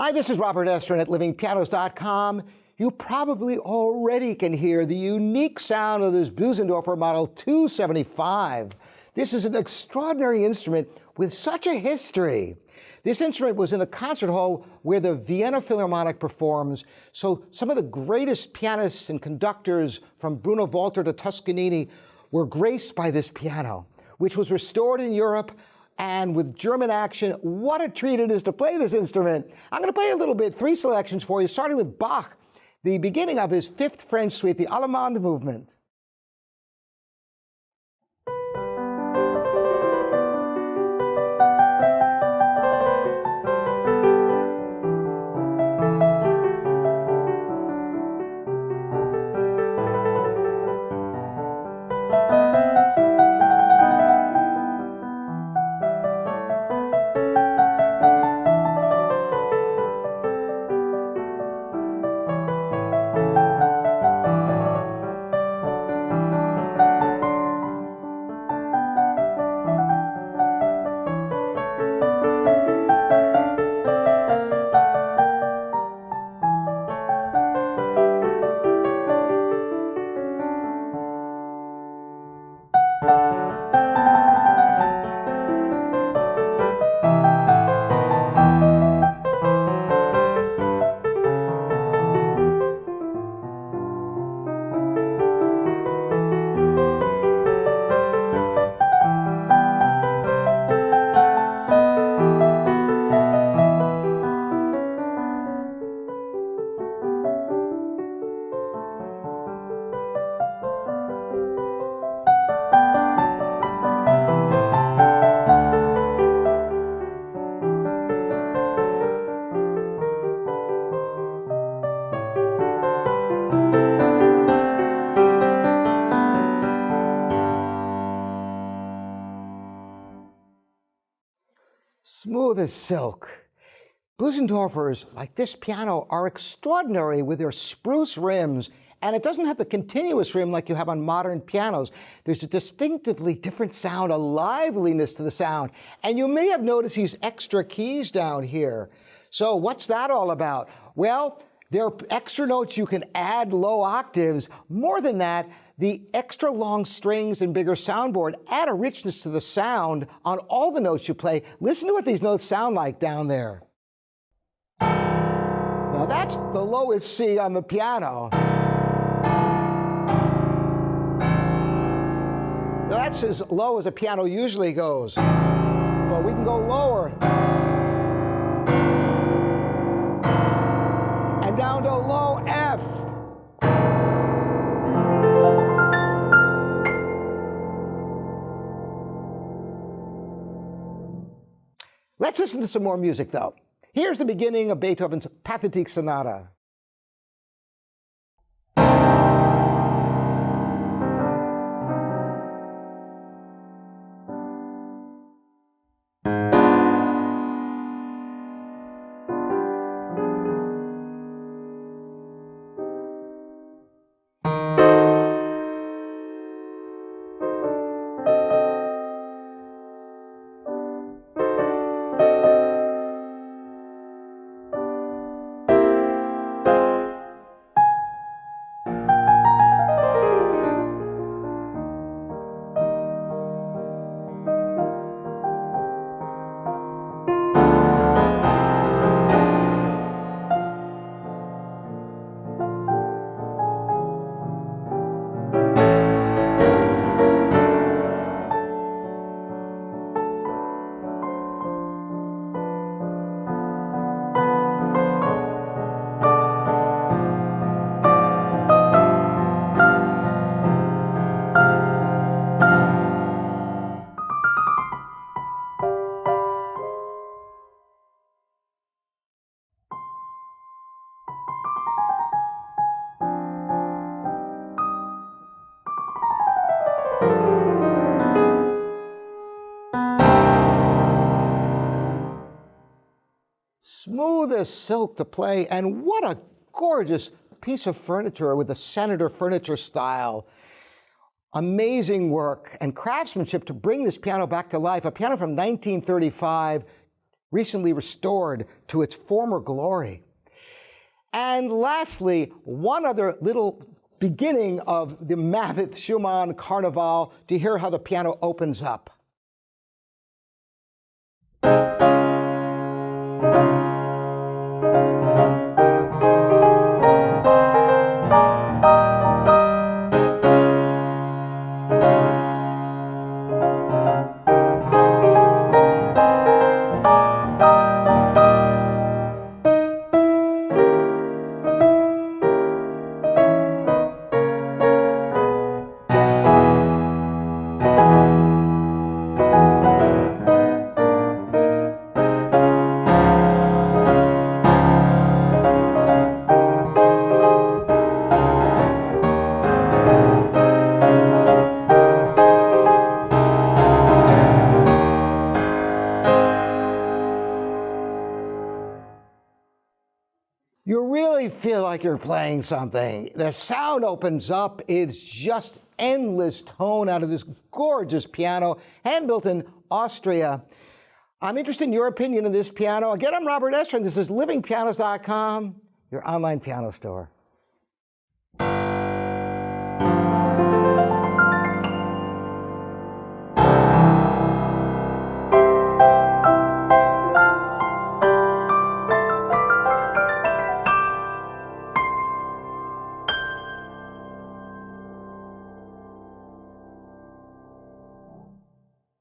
Hi, this is Robert Estrin at livingpianos.com. You probably already can hear the unique sound of this Bösendorfer Model 275. This is an extraordinary instrument with such a history. This instrument was in the concert hall where the Vienna Philharmonic performs, so some of the greatest pianists and conductors from Bruno Walter to Toscanini were graced by this piano, which was restored in Europe. And with German action, what a treat it is to play this instrument. I'm going to play a little bit, 3 selections for you, starting with Bach, the beginning of his 5th French suite, the Allemande movement. Smooth as silk. Bösendorfers, like this piano, are extraordinary with their spruce rims, and it doesn't have the continuous rim like you have on modern pianos. There's a distinctively different sound, a liveliness to the sound, and you may have noticed these extra keys down here. So what's that all about? Well, there are extra notes you can add, low octaves. More than that, the extra long strings and bigger soundboard add a richness to the sound on all the notes you play. Listen to what these notes sound like down there. Now that's the lowest C on the piano. Now that's as low as a piano usually goes. But we can go lower. And down to low F. Let's listen to some more music, though. Here's the beginning of Beethoven's Pathetique Sonata. Smooth as silk to play, and what a gorgeous piece of furniture with the Senator furniture style. Amazing work and craftsmanship to bring this piano back to life. A piano from 1935, recently restored to its former glory. And lastly, one other little beginning of the mammoth Schumann Carnival to hear how the piano opens up. You really feel like you're playing something. The sound opens up. It's just endless tone out of this gorgeous piano, hand-built in Austria. I'm interested in your opinion of this piano. Again, I'm Robert Estrin. This is livingpianos.com, your online piano store.